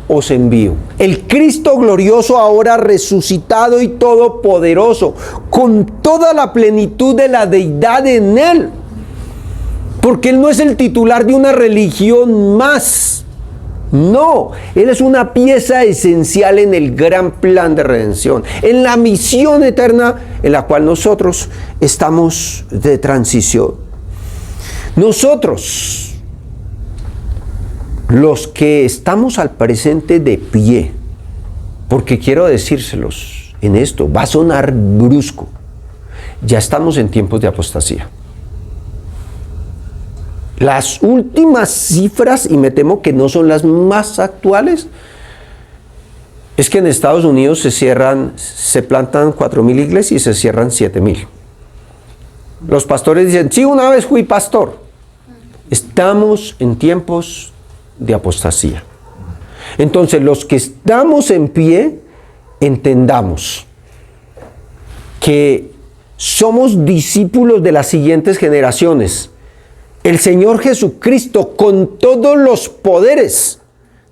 os envío. El Cristo glorioso, ahora resucitado y todopoderoso, con toda la plenitud de la deidad en Él. Porque Él no es el titular de una religión más. No, Él es una pieza esencial en el gran plan de redención, en la misión eterna en la cual nosotros estamos de transición. Nosotros, los que estamos al presente de pie, porque quiero decírselos en esto, va a sonar brusco, ya estamos en tiempos de apostasía. Las últimas cifras, y me temo que no son las más actuales, es que en Estados Unidos se plantan 4.000 iglesias y se cierran 7.000. Los pastores dicen, sí, una vez fui pastor. Estamos en tiempos de apostasía. Entonces, los que estamos en pie, entendamos que somos discípulos de las siguientes generaciones. El Señor Jesucristo, con todos los poderes,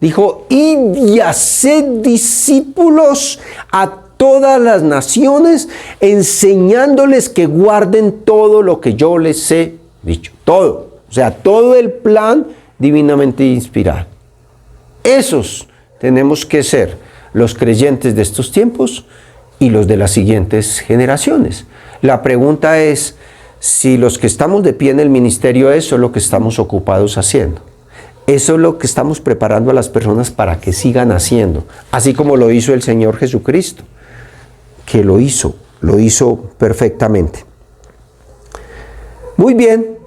dijo, id y haced discípulos a todas las naciones, enseñándoles que guarden todo lo que yo les he dicho. Todo. O sea, todo el plan divinamente inspirado. Esos tenemos que ser los creyentes de estos tiempos y los de las siguientes generaciones. La pregunta es, si los que estamos de pie en el ministerio, eso es lo que estamos ocupados haciendo. Eso es lo que estamos preparando a las personas para que sigan haciendo, así como lo hizo el Señor Jesucristo, que lo hizo perfectamente. Muy bien,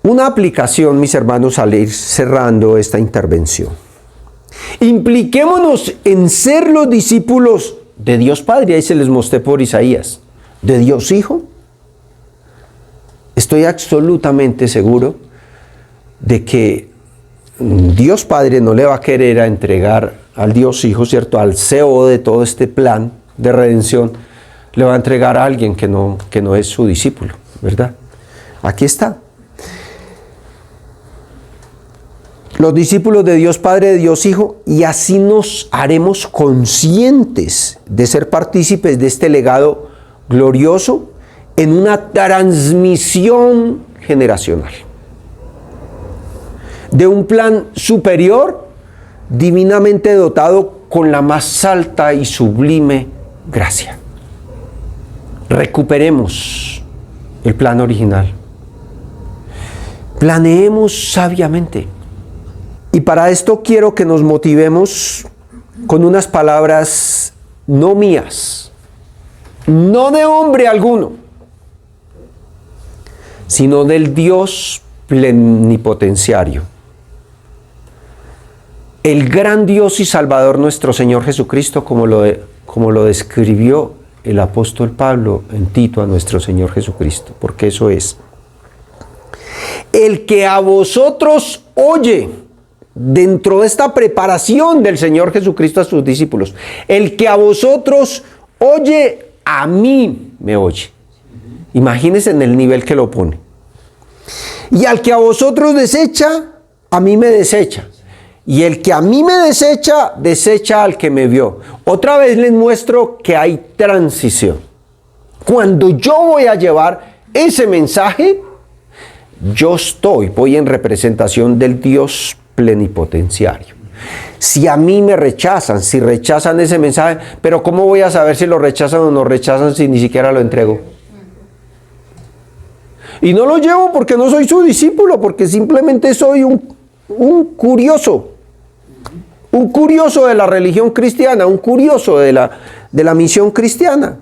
una aplicación, mis hermanos, al ir cerrando esta intervención. Impliquémonos en ser los discípulos de Dios Padre, ahí se les mostré por Isaías, de Dios Hijo. Estoy absolutamente seguro de que Dios Padre no le va a querer a entregar al Dios Hijo, ¿cierto? Al CEO de todo este plan de redención, le va a entregar a alguien que no es su discípulo, ¿verdad? Aquí está. Los discípulos de Dios Padre, de Dios Hijo, y así nos haremos conscientes de ser partícipes de este legado glorioso en una transmisión generacional. De un plan superior, divinamente dotado con la más alta y sublime gracia. Recuperemos el plan original. Planeemos sabiamente. Y para esto quiero que nos motivemos con unas palabras no mías, no de hombre alguno, sino del Dios plenipotenciario. El gran Dios y Salvador nuestro Señor Jesucristo, como lo describió el apóstol Pablo en Tito a nuestro Señor Jesucristo, porque eso es. El que a vosotros oye, dentro de esta preparación del Señor Jesucristo a sus discípulos, el que a vosotros oye, a mí me oye. Imagínense en el nivel que lo pone. Y al que a vosotros desecha, a mí me desecha. Y el que a mí me desecha, desecha al que me vio. Otra vez les muestro que hay transición. Cuando yo voy a llevar ese mensaje, voy en representación del Dios plenipotenciario. Si a mí me rechazan, si rechazan ese mensaje, pero ¿cómo voy a saber si lo rechazan o no rechazan si ni siquiera lo entrego? Y no lo llevo porque no soy su discípulo, porque simplemente soy un curioso de la religión cristiana, un curioso de la misión cristiana.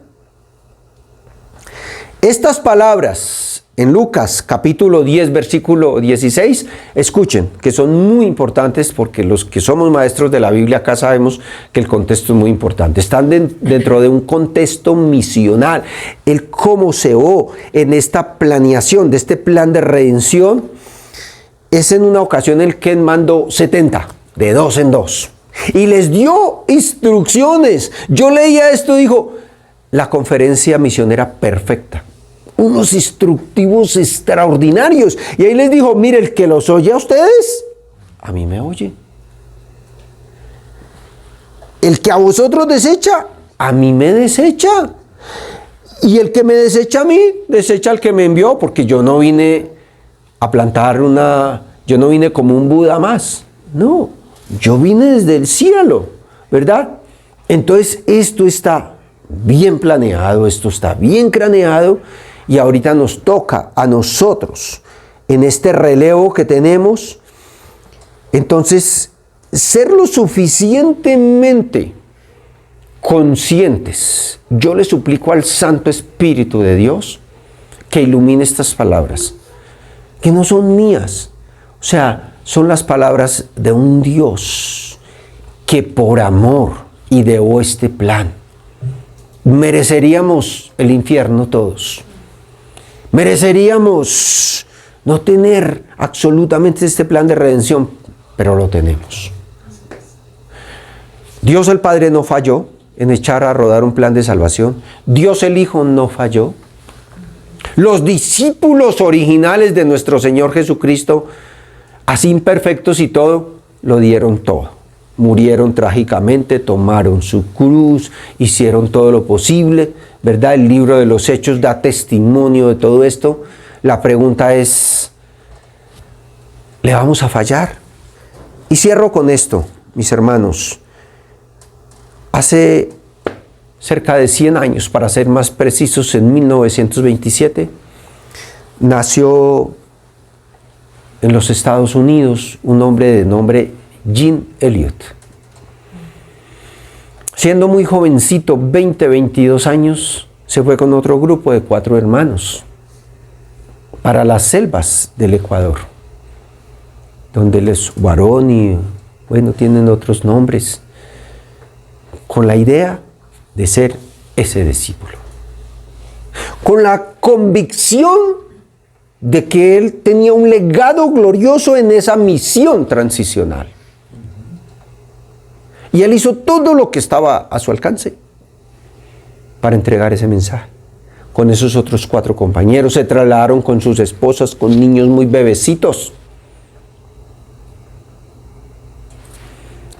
Estas palabras en Lucas capítulo 10, versículo 16, escuchen, que son muy importantes porque los que somos maestros de la Biblia acá sabemos que el contexto es muy importante. Están dentro de un contexto misional. El cómo se o en esta planeación, de este plan de redención, es en una ocasión el que mandó 70, de 2 en 2. Y les dio instrucciones. Yo leía esto y dijo, la conferencia misionera perfecta. Unos instructivos extraordinarios. Y ahí les dijo, mire, el que los oye a ustedes, a mí me oye. El que a vosotros desecha, a mí me desecha. Y el que me desecha a mí, desecha al que me envió, porque yo no vine a plantar yo no vine como un Buda más. No, yo vine desde el cielo, ¿verdad? Entonces esto está bien planeado, esto está bien craneado. Y ahorita nos toca a nosotros, en este relevo que tenemos, entonces, ser lo suficientemente conscientes. Yo le suplico al Santo Espíritu de Dios que ilumine estas palabras, que no son mías. O sea, son las palabras de un Dios que por amor ideó este plan. Mereceríamos el infierno todos. Mereceríamos no tener absolutamente este plan de redención, pero lo tenemos. Dios el Padre no falló en echar a rodar un plan de salvación. Dios el Hijo no falló. Los discípulos originales de nuestro Señor Jesucristo, así imperfectos y todo, lo dieron todo. Murieron trágicamente, tomaron su cruz, hicieron todo lo posible, ¿verdad? El libro de los Hechos da testimonio de todo esto. La pregunta es, ¿le vamos a fallar? Y cierro con esto, mis hermanos. Hace cerca de 100 años, para ser más precisos, en 1927, nació en los Estados Unidos un hombre de nombre Jim Elliot. Siendo muy jovencito, 22 años, se fue con otro grupo de 4 hermanos para las selvas del Ecuador, donde les Guaroni, bueno, tienen otros nombres, con la idea de ser ese discípulo, con la convicción de que él tenía un legado glorioso en esa misión transicional. Y él hizo todo lo que estaba a su alcance para entregar ese mensaje. Con esos otros 4 compañeros se trasladaron con sus esposas, con niños muy bebecitos.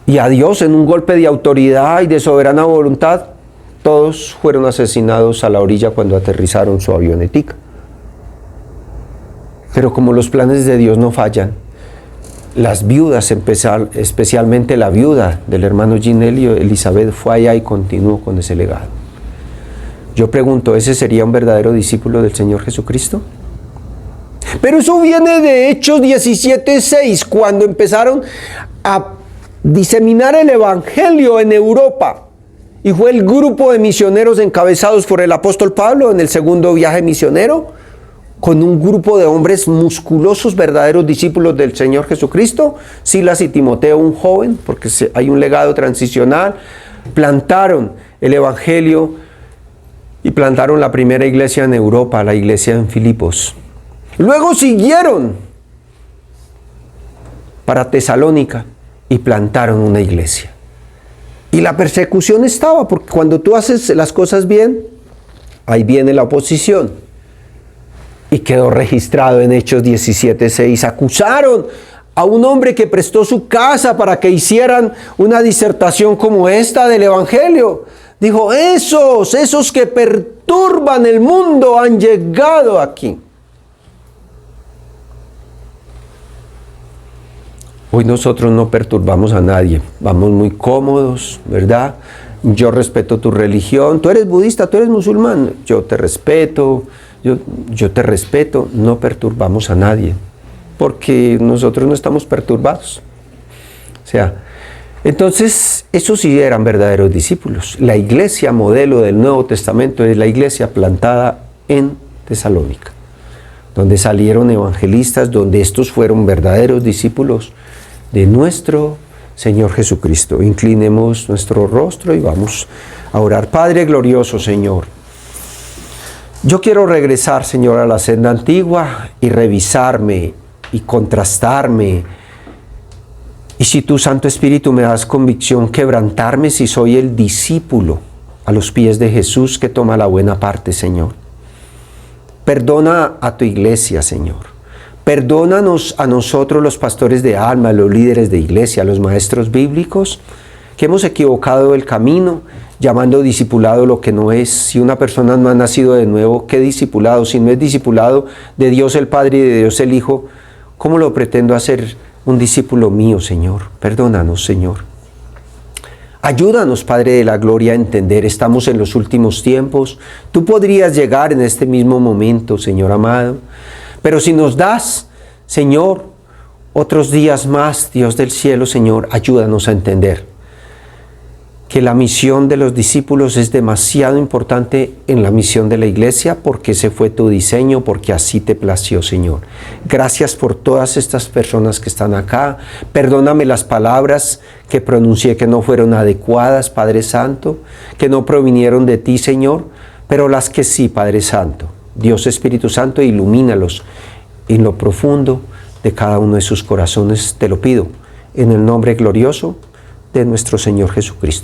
Y a Dios, en un golpe de autoridad y de soberana voluntad, todos fueron asesinados a la orilla cuando aterrizaron su avionetica. Pero como los planes de Dios no fallan, las viudas, especialmente la viuda del hermano Jim Elliot, Elizabeth, fue allá y continuó con ese legado. Yo pregunto, ¿ese sería un verdadero discípulo del Señor Jesucristo? Pero eso viene de Hechos 17:6, cuando empezaron a diseminar el Evangelio en Europa. Y fue el grupo de misioneros encabezados por el apóstol Pablo en el segundo viaje misionero, con un grupo de hombres musculosos, verdaderos discípulos del Señor Jesucristo, Silas y Timoteo, un joven, porque hay un legado transicional, plantaron el Evangelio y plantaron la primera iglesia en Europa, la iglesia en Filipos. Luego siguieron para Tesalónica y plantaron una iglesia. Y la persecución estaba, porque cuando tú haces las cosas bien, ahí viene la oposición. Y quedó registrado en Hechos 17:6. Acusaron a un hombre que prestó su casa para que hicieran una disertación como esta del Evangelio. Dijo, esos que perturban el mundo han llegado aquí. Hoy nosotros no perturbamos a nadie, vamos muy cómodos, ¿verdad? Yo respeto tu religión, tú eres budista, tú eres musulmán, yo te respeto, yo te respeto, no perturbamos a nadie, porque nosotros no estamos perturbados. O sea, entonces, esos sí eran verdaderos discípulos. La iglesia modelo del Nuevo Testamento es la iglesia plantada en Tesalónica, donde salieron evangelistas, donde estos fueron verdaderos discípulos de nuestro Señor Jesucristo. Inclinemos nuestro rostro y vamos a orar. Padre glorioso, Señor, yo quiero regresar, Señor, a la senda antigua y revisarme y contrastarme. Y si tu Santo Espíritu me das convicción, quebrantarme si soy el discípulo a los pies de Jesús que toma la buena parte, Señor. Perdona a tu iglesia, Señor. Perdónanos a nosotros, los pastores de alma, los líderes de iglesia, los maestros bíblicos, que hemos equivocado el camino, llamando discipulado lo que no es. Si una persona no ha nacido de nuevo, ¿qué discipulado? Si no es discipulado de Dios el Padre y de Dios el Hijo, ¿cómo lo pretendo hacer un discípulo mío, Señor? Perdónanos, Señor. Ayúdanos, Padre de la Gloria, a entender, estamos en los últimos tiempos. Tú podrías llegar en este mismo momento, Señor amado, pero si nos das, Señor, otros días más, Dios del cielo, Señor, ayúdanos a entender que la misión de los discípulos es demasiado importante en la misión de la iglesia, porque ese fue tu diseño, porque así te plació, Señor. Gracias por todas estas personas que están acá. Perdóname las palabras que pronuncié que no fueron adecuadas, Padre Santo, que no provinieron de ti, Señor, pero las que sí, Padre Santo. Dios Espíritu Santo, ilumínalos en lo profundo de cada uno de sus corazones, te lo pido, en el nombre glorioso de nuestro Señor Jesucristo.